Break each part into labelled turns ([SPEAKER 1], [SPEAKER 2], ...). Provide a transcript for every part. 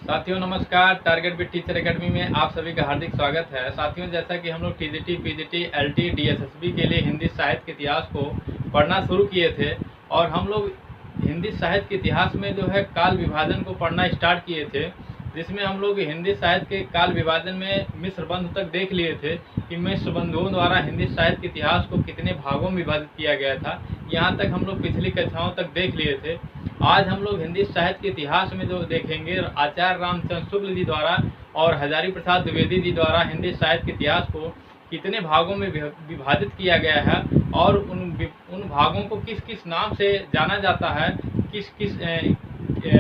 [SPEAKER 1] साथियों नमस्कार। Target with teacher academy में आप सभी का हार्दिक स्वागत है। साथियों, जैसा कि हम लोग टीजीटी, पीजीटी, एलटी, डीएसएसबी के लिए हिंदी साहित्य के इतिहास को पढ़ना शुरू किए थे और हम लोग हिंदी साहित्य के इतिहास में जो है काल विभाजन को पढ़ना स्टार्ट किए थे, जिसमें हम लोग हिंदी साहित्य के काल विभाजन में मिश्र बंधु तक देख लिए थे कि मिश्र बंधुओं द्वारा हिंदी साहित्य के इतिहास को कितने भागों में विभाजित किया गया था। यहाँ तक हम लोग पिछली कक्षाओं तक देख लिए थे। आज हम लोग हिंदी साहित्य के इतिहास में जो देखेंगे, आचार्य रामचंद्र शुक्ल जी द्वारा और हजारी प्रसाद द्विवेदी जी द्वारा हिंदी साहित्य के इतिहास को कितने भागों में विभाजित किया गया है और उन भागों को किस किस नाम से जाना जाता है, किस किस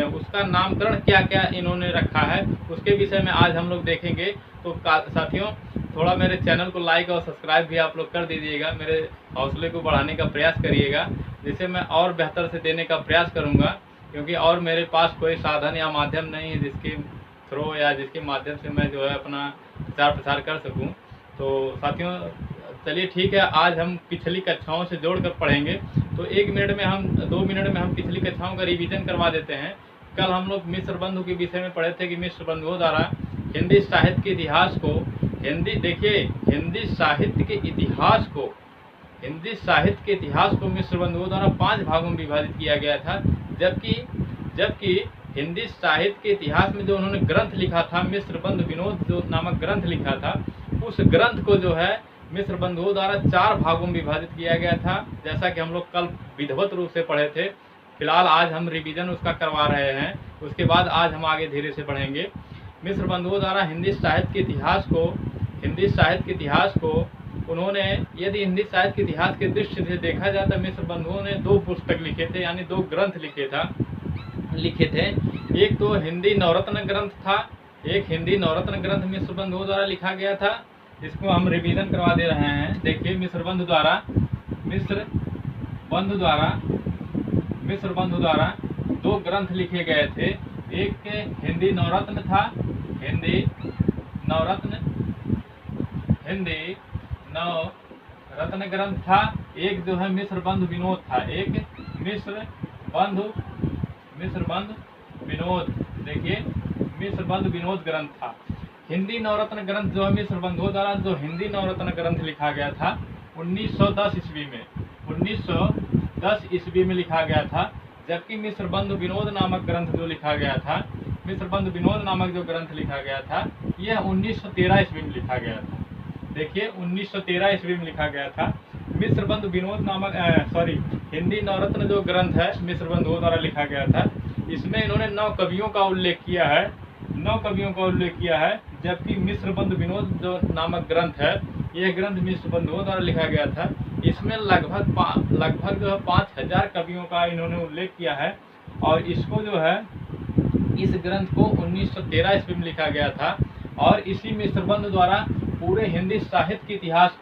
[SPEAKER 1] उसका नामकरण क्या क्या इन्होंने रखा है, उसके विषय में आज हम लोग देखेंगे। तो साथियों, थोड़ा मेरे चैनल को लाइक और सब्सक्राइब भी आप लोग कर दीजिएगा, मेरे हौसले को बढ़ाने का प्रयास करिएगा, जिसे मैं और बेहतर से देने का प्रयास करूंगा, क्योंकि और मेरे पास कोई साधन या माध्यम नहीं है जिसके थ्रू या जिसके माध्यम से मैं जो है अपना प्रचार प्रसार कर सकूं। तो साथियों चलिए ठीक है, आज हम पिछली कक्षाओं से जोड़कर पढ़ेंगे। तो 1 मिनट में हम 2 मिनट में हम पिछली कक्षाओं का रिवीजन करवा देते हैं। कल हम लोग मिश्र बंधु के विषय में पढ़े थे कि मिश्र बंधुओं द्वारा हिंदी साहित्य के इतिहास को हिंदी साहित्य के इतिहास को मिश्र बंधुओं द्वारा 5 भागों में विभाजित किया गया था। जबकि हिंदी साहित्य के इतिहास में जो उन्होंने ग्रंथ लिखा था, मिश्र बंधु विनोद जो नामक ग्रंथ लिखा था, उस ग्रंथ को जो है मिश्र बंधुओं द्वारा 4 भागों में विभाजित किया गया था, जैसा कि हम लोग कल विधिवत रूप से पढ़े थे। फिलहाल आज हम रिवीजन उसका करवा रहे हैं, उसके बाद आज हम आगे धीरे से पढ़ेंगे। मिश्र बंधुओं द्वारा हिंदी साहित्य के इतिहास को उन्होंने, यदि हिंदी साहित्य के इतिहास के दृष्टि से देखा जाए तो मिश्र बंधुओं ने 2 पुस्तक लिखे थे, यानी 2 ग्रंथ लिखे थे। एक तो हिंदी नवरत्न ग्रंथ था, एक हिंदी नवरत्न ग्रंथ मिश्र बंधुओं द्वारा लिखा गया था। इसको हम रिवीजन करवा दे रहे हैं। देखिए, मिश्र बंधु द्वारा 2 ग्रंथ लिखे गए थे। एक हिंदी नवरत्न था, हिंदी नवरत्न ग्रंथ था। एक जो है मिश्र बंधु विनोद था, एक मिश्र बंधु विनोद, देखिए मिश्र बंधु विनोद ग्रंथ था। हिंदी नवरत्न ग्रंथ जो है मिश्र बंधुओं द्वारा जो हिंदी नवरत्न ग्रंथ लिखा गया था 1910 ईस्वी में लिखा गया था। जबकि मिश्र बंधु विनोद नामक ग्रंथ जो लिखा गया था, मिश्र बंधु विनोद नामक जो ग्रंथ लिखा गया था, यह 1913 ईस्वी में लिखा गया था। देखिए 1913 ईस्वी में लिखा गया था। मिश्र बंधु विनोद नामक हिंदी नवरत्न जो ग्रंथ है मिश्र बंधुओं द्वारा लिखा गया था, इसमें इन्होंने 9 कवियों का उल्लेख किया है। जबकि मिश्र बंधु विनोद जो नामक ग्रंथ है, यह ग्रंथ मिश्र बंधुओं द्वारा लिखा गया था। इसमें लगभग जो है 5000 कवियों का इन्होंने उल्लेख किया है और इसको जो है इस ग्रंथ को 1913 ईस्वी में लिखा गया था। और इसी मिश्र बंधु द्वारा पूरे हिंदी साहित्य के इतिहास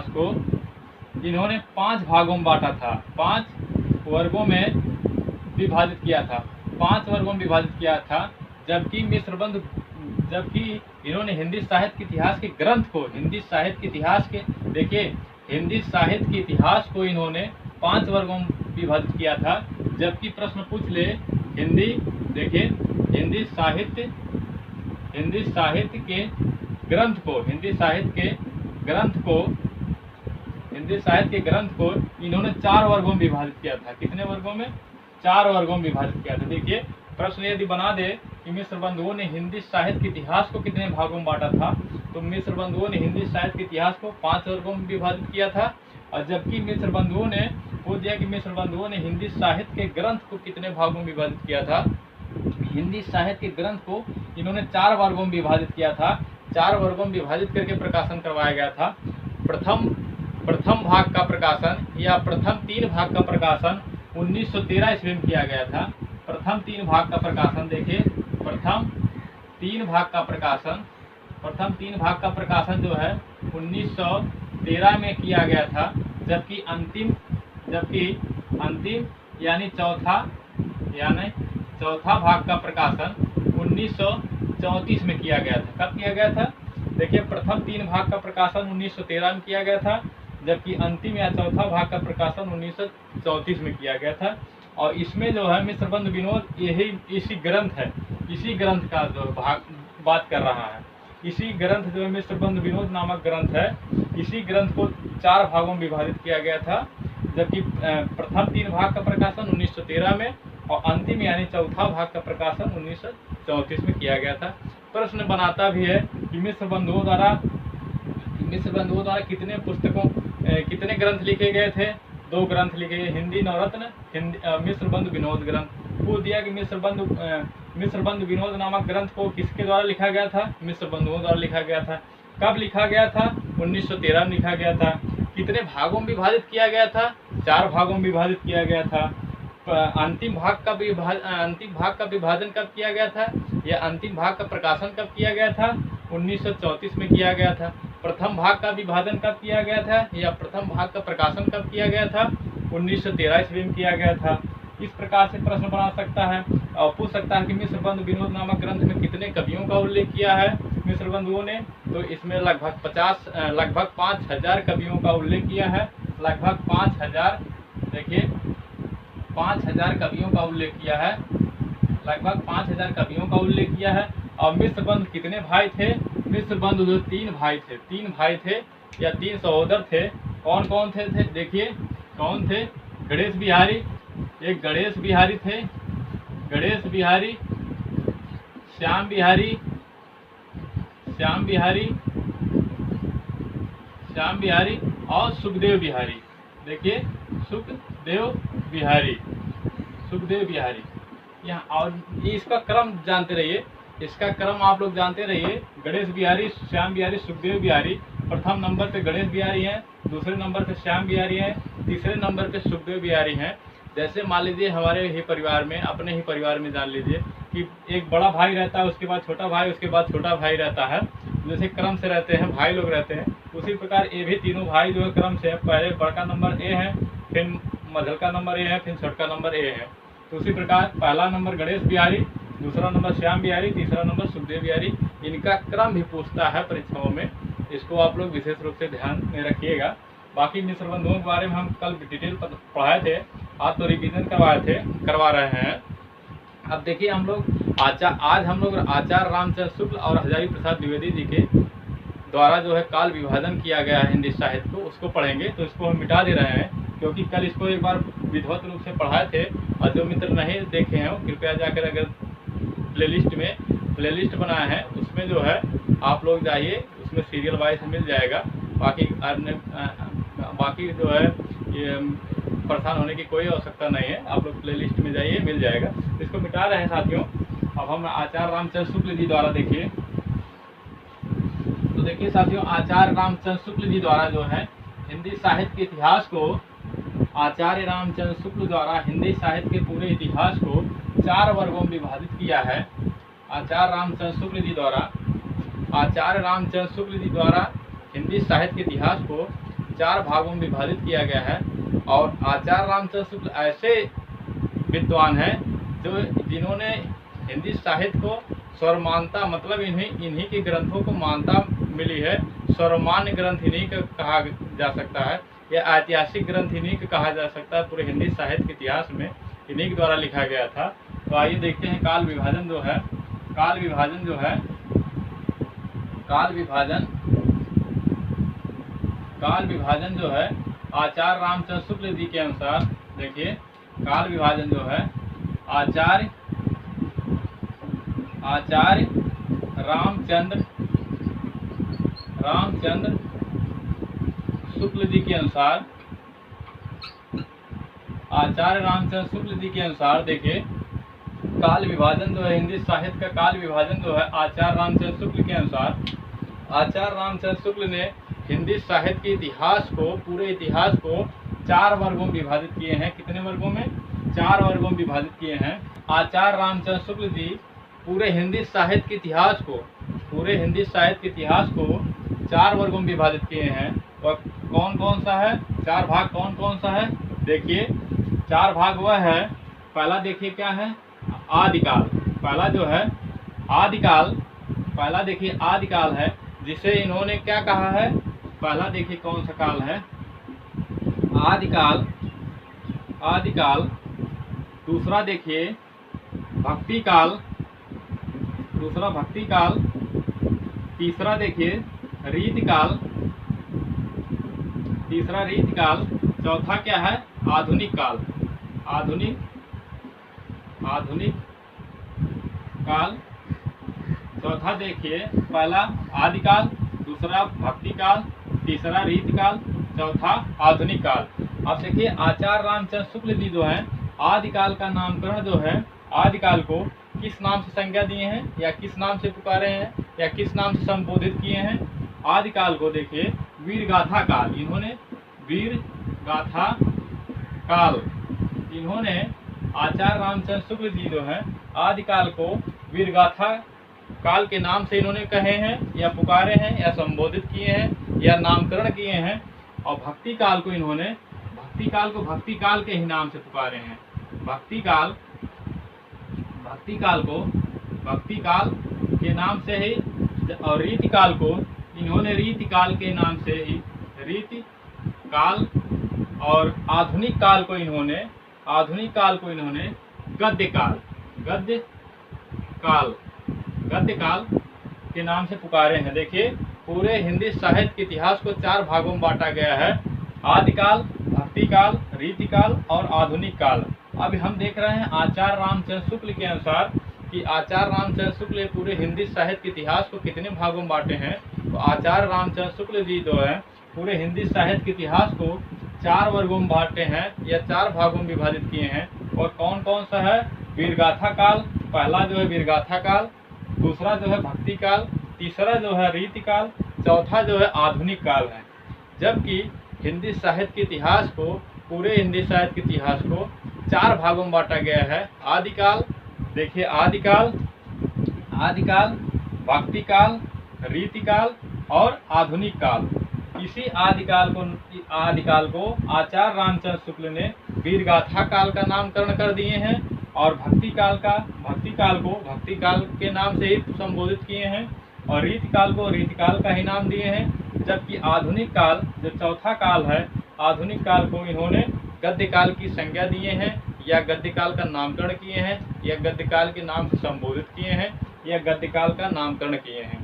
[SPEAKER 1] को इन्होंने 5 भागों में बांटा था, 5 वर्गों में विभाजित किया था। जबकि इन्होंने हिंदी साहित्य के इतिहास के ग्रंथ को, हिंदी साहित्य के इतिहास को इन्होंने 5 वर्गों में विभाजित किया था। जबकि प्रश्न पूछ ले, हिंदी साहित्य के ग्रंथ को इन्होंने 4 वर्गों में विभाजित किया था। कितने वर्गों में? 4 वर्गों में विभाजित किया था। देखिए, प्रश्न यदि बना दे कि मिश्र बंधुओं ने हिंदी साहित्य के इतिहास को कितने भागों में बांटा था, तो मिश्र बंधुओं ने हिंदी साहित्य के इतिहास को 5 वर्गों में विभाजित किया था। और जबकि मिश्र बंधुओं ने हिंदी साहित्य के ग्रंथ को कितने भागों में विभाजित किया था, हिंदी साहित्य के ग्रंथ को इन्होंने 4 वर्गों में विभाजित किया था। 4 वर्गों में विभाजित करके प्रकाशन करवाया गया था। प्रथम भाग का प्रकाशन या प्रथम 3 भाग का प्रकाशन 1913 ईस्वी में किया गया था। प्रथम 3 भाग का प्रकाशन, देखिए प्रथम 3 भाग का प्रकाशन जो है 1913 में किया गया था। जबकि अंतिम यानी चौथा भाग का प्रकाशन 1934 में किया गया था। कब किया गया था? देखिए प्रथम 3 भाग का प्रकाशन 1913 में किया गया था, जबकि अंतिम या चौथा भाग का प्रकाशन 1934 में किया गया था। और इसमें जो है मिश्रबंध विनोद यही इसी ग्रंथ है, इसी ग्रंथ का जो भाग बात कर रहा है। इसी ग्रंथ जो है मिश्रबंध विनोद नामक ग्रंथ है, इसी ग्रंथ को 4 भागों में विभाजित किया गया था, जबकि प्रथम 3 भाग का प्रकाशन 1913 में और अंतिम यानी चौथा भाग का प्रकाशन 1934 में किया गया था। प्रश्न बनाता भी है कि मिश्रबंधुओं द्वारा कितने ग्रंथ लिखे गए थे? 2 ग्रंथ लिखे गए, हिंदी नवरत्न, मिश्रबंध विनोद ग्रंथ। पूछ दिया कि मिश्रबंध विनोद नामक ग्रंथ को किसके द्वारा लिखा गया था? मिश्रबंधुओं द्वारा लिखा गया था। कब लिखा गया था? 1913 में लिखा गया था। कितने भागों में विभाजित किया गया था? 4 भागों में विभाजित किया गया था। अंतिम भाग का विभाजन कब किया गया था? या अंतिम भाग का प्रकाशन कब किया गया था? 1934 में किया गया था। प्रथम भाग का विभाजन कब किया गया था? या प्रथम भाग का प्रकाशन कब किया गया था? 1913 ईस्वी में किया गया था। इस प्रकार से प्रश्न बना सकता है और पूछ सकता है कि मिश्रबंध विनोद नामक ग्रंथ में कितने कवियों का उल्लेख किया है मिश्रबंधुओं ने? तो इसमें लगभग 5000 कवियों का उल्लेख किया है। लगभग 5000, देखिए 5000 कवियों का उल्लेख किया है। लगभग 5000 कवियों का उल्लेख किया है। और मिश्रबंध कितने भाई थे? मिश्रबंध जो 3 भाई थे, 3 भाई थे या 3 सहोदर थे। कौन कौन थे? देखिए कौन थे? गणेश बिहारी, एक गणेश बिहारी थे, गणेश बिहारी, श्याम बिहारी, श्याम बिहारी, श्याम बिहारी और सुखदेव बिहारी। देखिए सुखदेव बिहारी, सुखदेव बिहारी यहाँ। और ये इसका क्रम जानते रहिए, इसका क्रम आप लोग जानते रहिए। गणेश बिहारी, श्याम बिहारी, सुखदेव बिहारी। प्रथम नंबर पे गणेश बिहारी हैं, दूसरे नंबर पे श्याम बिहारी हैं, तीसरे नंबर पे सुखदेव बिहारी हैं। जैसे मान लीजिए हमारे ही परिवार में, अपने ही परिवार में जान लीजिए कि एक बड़ा भाई रहता है, उसके बाद छोटा भाई, उसके बाद छोटा भाई रहता है। जैसे क्रम से रहते हैं, भाई लोग रहते हैं, उसी प्रकार ये भी तीनों भाई जो है क्रम से, पहले बड़का नंबर ए है, फिर मझलका नंबर ए है, फिर छोटका नंबर ए है। तो उसी प्रकार पहला नंबर गणेश बिहारी, दूसरा नंबर श्याम बिहारी, तीसरा नंबर सुखदेव बिहारी। इनका क्रम भी पूछता है परीक्षाओं में, इसको आप लोग विशेष रूप से ध्यान में रखिएगा। बाकी मिश्रबंधुओं के बारे में हम कल डिटेल पढ़ाए थे, आज तो रिवीजन करवा रहे हैं। अब देखिए हम लोग आज हम लोग आचार्य रामचंद्र शुक्ल और हजारी प्रसाद द्विवेदी जी के द्वारा जो है काल विभाजन किया गया है हिंदी साहित्य को, उसको पढ़ेंगे। तो इसको हम मिटा दे रहे हैं क्योंकि कल इसको एक बार विधिवत रूप से पढ़ाए थे। और जो मित्र नहीं देखे हैं वो कृपया जाकर, अगर प्लेलिस्ट बनाया है उसमें जो है आप लोग जाइए, उसमें सीरियल वाइज मिल जाएगा। बाकी जो है ये परेशान होने की कोई आवश्यकता नहीं है, आप लोग प्लेलिस्ट में जाइए, मिल जाएगा। इसको मिटा रहे हैं साथियों। अब हम आचार्य रामचंद्र शुक्ल जी द्वारा देखिए, तो देखिए साथियों, आचार्य रामचंद्र शुक्ल जी द्वारा जो है हिंदी साहित्य के इतिहास को, आचार्य रामचंद्र शुक्ल द्वारा हिंदी साहित्य के पूरे इतिहास को 4 वर्गों में विभाजित किया है। आचार्य रामचंद्र शुक्ल जी द्वारा हिंदी साहित्य के इतिहास को 4 भागों में विभाजित किया गया है। और आचार्य रामचंद्र शुक्ल ऐसे विद्वान हैं जिन्होंने हिंदी साहित्य को सर्वमान्यता, मतलब इन्हीं के ग्रंथों को मान्यता मिली है। सर्वमान्य ग्रंथ इन्हीं का कहा जा सकता है, या ऐतिहासिक ग्रंथ इन्हीं का कहा जा सकता है। पूरे हिंदी साहित्य के इतिहास में इन्हीं के द्वारा लिखा गया था। तो आइए देखते हैं काल विभाजन जो है आचार्य रामचंद्र शुक्ल जी के अनुसार, देखिए काल विभाजन जो है आचार्य रामचंद्र शुक्ल जी के अनुसार, आचार्य रामचंद्र शुक्ल जी के अनुसार देखिए काल विभाजन जो है हिंदी साहित्य का काल विभाजन जो है आचार्य रामचंद्र शुक्ल के अनुसार, आचार्य रामचंद्र शुक्ल ने हिंदी साहित्य के इतिहास को, पूरे इतिहास को 4 वर्गों में विभाजित किए हैं। कितने वर्गों में? 4 वर्गों में विभाजित किए हैं। आचार्य रामचंद्र शुक्ल जी पूरे हिंदी साहित्य के इतिहास को 4 वर्गों में विभाजित किए हैं। और कौन कौन सा है? 4 भाग कौन कौन सा है? देखिए 4 भाग वह है, पहला देखिए क्या है? आदिकाल। पहला जो है आदिकाल, पहला देखिए आदिकाल है। जिसे इन्होंने क्या कहा है, पहला देखिए कौन सा काल है, आदिकाल, आदिकाल। दूसरा देखिए भक्ति काल, दूसरा भक्ति काल। तीसरा देखिए रीति काल, तीसरा रीति काल। चौथा क्या है, आधुनिक काल, आधुनिक, आधुनिक काल। चौथा देखिए पहला आदिकाल, दूसरा भक्ति काल, तीसरा रीति काल, चौथा आधुनिक काल। अब देखिए आचार्य रामचंद्र शुक्ल जी जो है आदिकाल का नामकरण जो है, आदिकाल को किस नाम से संज्ञा दिए हैं या किस नाम से पुकारे हैं या किस नाम से संबोधित किए हैं। आदिकाल को देखिए वीरगाथा काल, इन्होंने वीरगाथा काल, इन्होंने आचार्य रामचंद्र शुक्ल जी जो है आदिकाल को वीरगाथा काल के नाम से इन्होंने कहे हैं या पुकारे हैं या संबोधित किए हैं या नामकरण किए हैं। और भक्ति काल को इन्होंने, भक्ति काल को भक्ति काल के ही नाम से पुकारे हैं। भक्ति काल, भक्ति काल को भक्ति काल के नाम से ही, और रीति काल को इन्होंने रीति काल के नाम से ही रीति काल, और आधुनिक काल को इन्होंने, आधुनिक काल को इन्होंने गद्य काल, गद्य काल, गद्य काल के नाम से पुकारे हैं। देखिए पूरे हिंदी साहित्य के इतिहास को 4 भागों में बांटा गया है, आदिकाल, भक्ति काल, रीति काल और आधुनिक काल। अभी हम देख रहे हैं आचार्य रामचंद्र शुक्ल के अनुसार कि आचार्य रामचंद्र शुक्ल पूरे हिंदी साहित्य के इतिहास को कितने भागों में बांटे हैं। तो आचार्य रामचंद्र शुक्ल जी जो है पूरे हिंदी साहित्य के इतिहास को 4 वर्गों में बांटे हैं या 4 भागों में विभाजित किए हैं। और कौन कौन सा है, वीरगाथा काल, पहला जो है वीरगाथा काल, दूसरा जो है भक्ति काल, तीसरा जो है रीति काल, चौथा जो है आधुनिक काल है। जबकि हिंदी साहित्य के इतिहास को, पूरे हिंदी साहित्य के इतिहास को 4 भागों में बांटा गया है। आदिकाल, देखिए आदिकाल, आदिकाल, भक्ति काल, रीति काल और आधुनिक काल। इसी आदिकाल को आचार्य रामचंद्र शुक्ल ने वीरगाथा काल का नामकरण कर दिए हैं और भक्ति काल को भक्ति काल के नाम से ही संबोधित किए हैं और रीति काल को रीति काल का ही नाम दिए हैं। जबकि आधुनिक काल जो चौथा काल है, आधुनिक काल को इन्होंने गद्य काल की संज्ञा दिए हैं या गद्य काल का नामकरण किए हैं या गद्य काल के नाम से संबोधित किए हैं या गद्य काल का नामकरण किए हैं।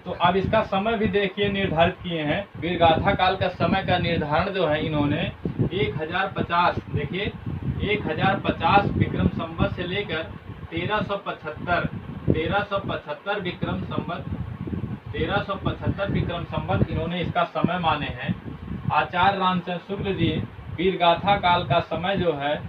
[SPEAKER 1] तो अब इसका समय भी देखिए निर्धारित किए हैं। वीरगाथा काल का समय का निर्धारण जो है इन्होंने 1050, देखिए 1050 विक्रम संवत से लेकर 1375 विक्रम संवत इन्होंने इसका समय माने हैं। आचार्य रामचंद्र शुक्ल जी वीरगाथा काल का समय जो है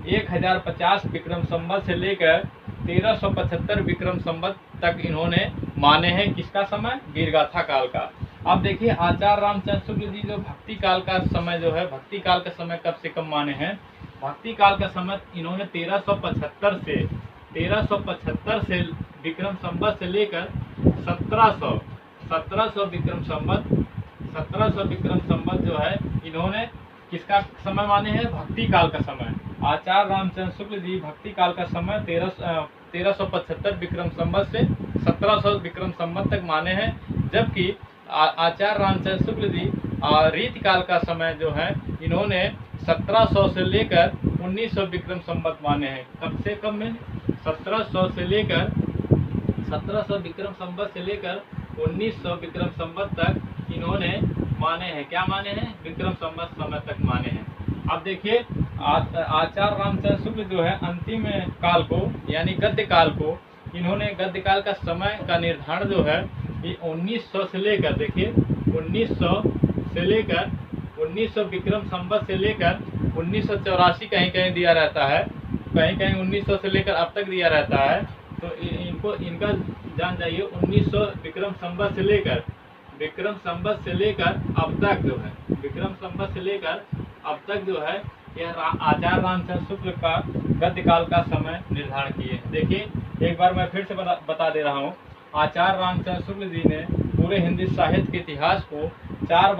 [SPEAKER 1] 1050 विक्रम संवत से लेकर 1375 विक्रम संवत तक इन्होंने माने हैं। किसका समय, वीरगाथा काल का। अब देखिए आचार्य रामचंद्र शुक्ल जी जो भक्ति काल का समय जो है, भक्ति काल का समय कब से कब माने हैं। भक्ति काल का समय इन्होंने 1375 से विक्रम संवत से लेकर 1700 विक्रम संवत जो है इन्होंने किसका समय माने हैं, भक्ति काल का समय। आचार्य रामचंद्र शुक्ल जी भक्ति काल का समय 1375 विक्रम संवत से 1700 विक्रम संवत तक माने हैं। जबकि आचार्य रामचंद्र शुक्ल जी रीति काल का समय जो है इन्होंने 1700 से लेकर 1900 विक्रम संवत माने हैं। कब से कब में, 1700 विक्रम संवत से लेकर 1900 विक्रम संवत तक इन्होंने माने हैं। क्या माने हैं, विक्रम संवत समय तक माने हैं। अब देखिए आचार्य रामचंद्र शुक्ल जो है अंतिम काल को यानी गद्य काल को इन्होंने गद्य काल का समय का निर्धारण जो है ये 1900 से लेकर, देखिए 1900 विक्रम संवत से लेकर 1984 कहीं कहीं दिया रहता है, कहीं कहीं 1900 से लेकर अब तक दिया रहता है। तो इनका जान जाइए 1900 विक्रम संवत से लेकर अब तक जो है, विक्रम संवत से लेकर अब तक जो है यह आचार्य रामचंद्र शुक्ल का गद्य काल का समय निर्धारण किए हैं। देखिए एक बार मैं फिर से बता दे रहा हूँ। आचार्य रामचंद्र शुक्ल जी ने पूरे हिंदी साहित्य के इतिहास को 4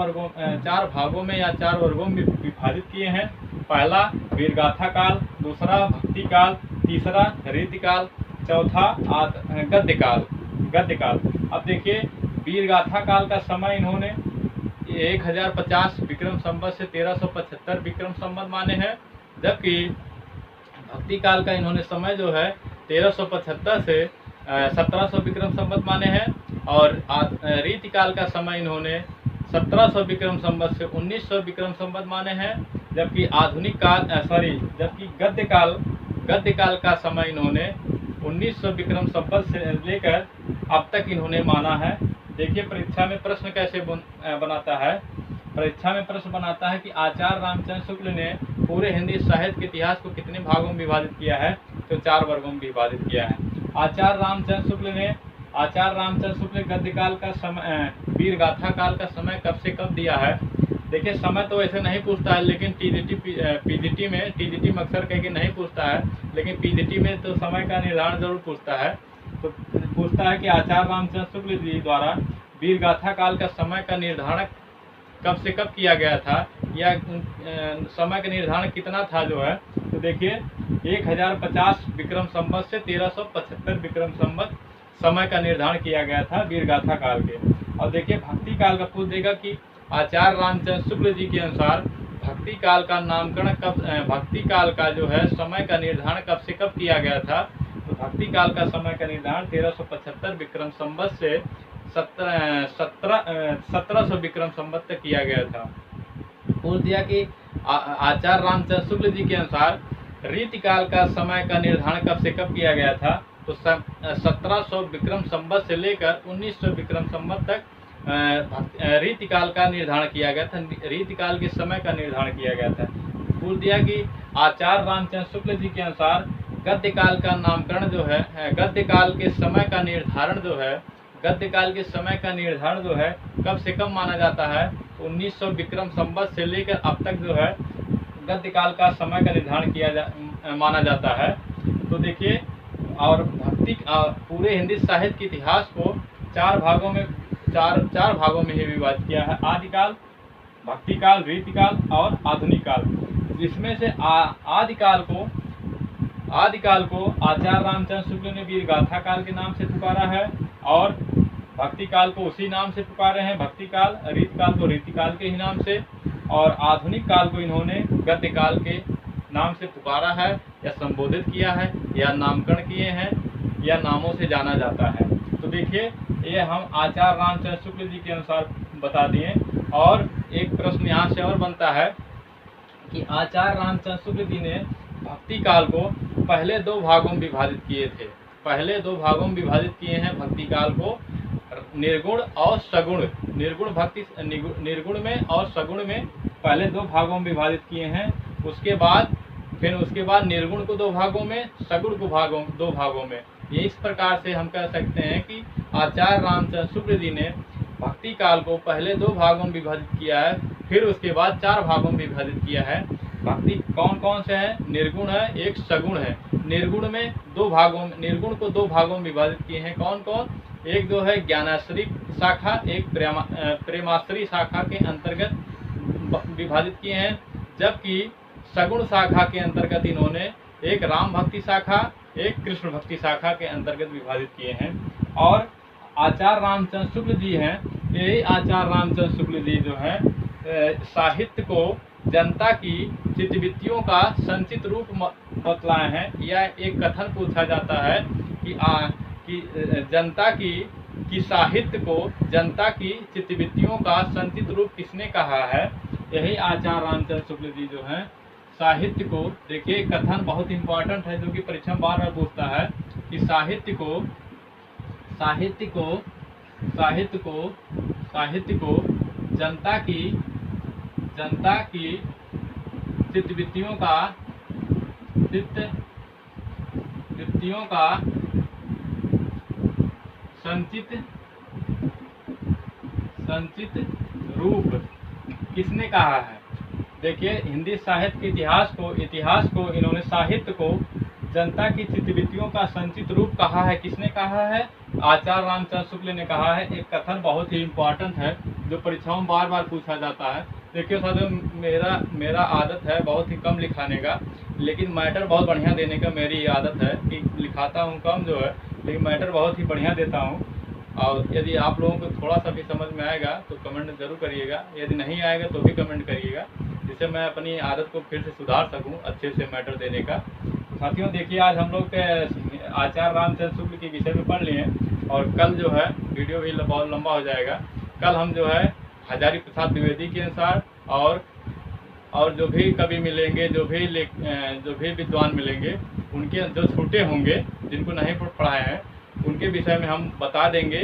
[SPEAKER 1] भागों में या 4 वर्गों में विभाजित किए हैं। पहला वीरगाथा काल, दूसरा भक्ति काल, तीसरा रीति काल, चौथा गद्य काल। अब देखिए वीर गाथा काल का समय इन्होंने 1050 विक्रम संवत से 1375 विक्रम संवत माने हैं, जबकि भक्ति काल का इन्होंने समय जो है 1375 से 1700 विक्रम संवत माने हैं, और रीति काल का समय इन्होंने 1700 विक्रम संवत से 1900 विक्रम संवत माने हैं, जबकि जबकि गद्य काल का समय इन्होंने 1900 विक्रम संवत से लेकर अब तक इन्होंने माना है। देखिए परीक्षा में प्रश्न कैसे बनाता है। परीक्षा में प्रश्न बनाता है कि आचार्य रामचंद्र शुक्ल ने पूरे हिंदी साहित्य के इतिहास को कितने भागों में विभाजित किया है, तो 4 वर्गों में विभाजित किया है। आचार्य रामचंद्र शुक्ल ने गद्य काल का समय, वीर गाथा काल का समय कब से कब दिया है। देखिए समय तो ऐसे नहीं पूछता है, लेकिन टीजीटी में अक्सर कह के नहीं पूछता है, लेकिन पीजीटी में तो समय का निर्धारण जरूर पूछता है। तो पूछता है कि आचार्य रामचंद्र शुक्ल जी द्वारा वीर गाथा काल का समय का निर्धारण कब से कब किया गया था, या समय का निर्धारण कितना था जो है। तो देखिए 1050 विक्रम संवत से 1375 विक्रम संवत समय का निर्धारण किया गया था वीर गाथा काल के। और देखिए भक्ति काल का पूछ देगा कि आचार्य रामचंद्र शुक्ल जी के अनुसार भक्ति काल का नामकरण कब, भक्ति काल का जो है समय का निर्धारण कब से कब किया गया था। तो भक्ति काल का समय का निर्धारण 1375 विक्रम संवत से 1700 विक्रम संवत तक किया गया था। पूछ दिया कि आचार्य रामचंद्र शुक्ल जी के अनुसार रीति काल का समय का निर्धारण कब से कब किया गया था। तो 1700 विक्रम संवत से लेकर 1900 विक्रम संवत तक रीति काल का निर्धारण किया गया था, रीति काल के समय का निर्धारण किया गया था। पूछ दिया कि आचार्य रामचंद्र शुक्ल जी के अनुसार गद्य काल का नामकरण जो है, गद्य काल के समय का निर्धारण जो है, गद्य काल के समय का निर्धारण जो है कब से कब माना जाता है। 1900 विक्रम संवत से लेकर अब तक जो है गद्य काल का समय का निर्धारण माना जाता है। तो देखिए, और भक्ति पूरे हिंदी साहित्य के इतिहास को 4 भागों में ही विभाजित किया है। आदिकाल, भक्ति काल, रीति काल और आधुनिक काल। जिसमें से आदिकाल को आचार्य रामचंद्र शुक्ल ने वीर गाथा काल के नाम से पुकारा है, और भक्ति काल को उसी नाम से पुकारे हैं, भक्ति काल। रीति काल को रीति काल के ही नाम से, और आधुनिक काल को इन्होंने गद्य काल के नाम से पुकारा है, या संबोधित किया है, या नामकरण किए हैं, या नामों से जाना जाता है। तो देखिए, ये हम आचार्य रामचंद्र शुक्ल जी के अनुसार बता दिए। और एक प्रश्न यहाँ से और बनता है कि आचार्य रामचंद्र शुक्ल जी ने भक्ति काल को पहले 2 भागों में विभाजित किए थे। पहले 2 भागों में विभाजित किए हैं भक्ति काल को, निर्गुण और सगुण। निर्गुण में और सगुण में पहले 2 भागों में विभाजित किए हैं। उसके बाद निर्गुण को 2 भागों में, सगुण को 2 भागों में। ये इस प्रकार से हम कह सकते हैं कि आचार्य रामचंद्र शुक्ल जी ने भक्ति काल को पहले 2 भागों में विभाजित किया है, फिर उसके बाद 4 भागों में विभाजित किया है। भक्ति कौन कौन से हैं? निर्गुण है, एक सगुण है। निर्गुण को 2 भागों में विभाजित किए हैं। कौन कौन? एक जो है ज्ञानाश्री शाखा, एक प्रेमाश्री शाखा के अंतर्गत विभाजित किए हैं, जबकि सगुण शाखा के अंतर्गत इन्होंने एक राम भक्ति शाखा, एक कृष्ण भक्ति शाखा के अंतर्गत विभाजित किए हैं। और आचार्य रामचंद्र शुक्ल जी हैं, यही आचार्य रामचंद्र शुक्ल जी जो है साहित्य को जनता की चित्तवृत्तियों का संचित रूप बतलाए हैं। यह एक कथन पूछा जाता है कि जनता की साहित्य को जनता की चित्तवृत्तियों का संचित रूप किसने कहा है। यही आचार्य रामचंद्र शुक्ल जी जो हैं साहित्य को, देखिए कथन बहुत इंपॉर्टेंट है जो कि परीक्षा में बार बार पूछता है कि साहित्य को जनता की चित्तवृत्तियों का संचित रूप किसने कहा है। देखिए, हिंदी साहित्य के इतिहास को इन्होंने साहित्य को जनता की चित्तवृत्तियों का संचित रूप कहा है। किसने कहा है? आचार्य रामचंद्र शुक्ल ने कहा है। एक कथन बहुत ही इम्पोर्टेंट है जो परीक्षाओं में बार बार पूछा जाता है। देखिए साथियों, मेरा आदत है बहुत ही कम लिखाने का, लेकिन मैटर बहुत बढ़िया देने का मेरी आदत है कि लिखाता हूँ कम जो है, लेकिन मैटर बहुत ही बढ़िया देता हूँ। और यदि आप लोगों को थोड़ा सा भी समझ में आएगा तो कमेंट ज़रूर करिएगा, यदि नहीं आएगा तो भी कमेंट करिएगा, जिससे मैं अपनी आदत को फिर से सुधार सकूं अच्छे से मैटर देने का। तो साथियों देखिए, आज हम लोग आचार्य रामचंद्र शुक्ल के विषय में पढ़ लिए हैं और कल जो है वीडियो भी बहुत लंबा हो जाएगा। कल हम जो है हजारी प्रसाद द्विवेदी के अनुसार और जो भी कवि मिलेंगे, जो भी विद्वान मिलेंगे, उनके जो छूटे होंगे जिनको नहीं पढ़ाए हैं उनके विषय में हम बता देंगे।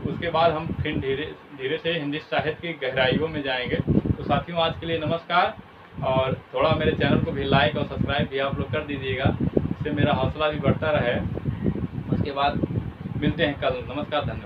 [SPEAKER 1] उसके बाद हम फिर धीरे धीरे से हिंदी साहित्य की गहराइयों में जाएंगे। तो साथियों आज के लिए नमस्कार, और थोड़ा मेरे चैनल को भी लाइक और सब्सक्राइब भी आप लोग कर दीजिएगा, इससे मेरा हौसला भी बढ़ता रहे। उसके बाद मिलते हैं कल। नमस्कार, धन्यवाद।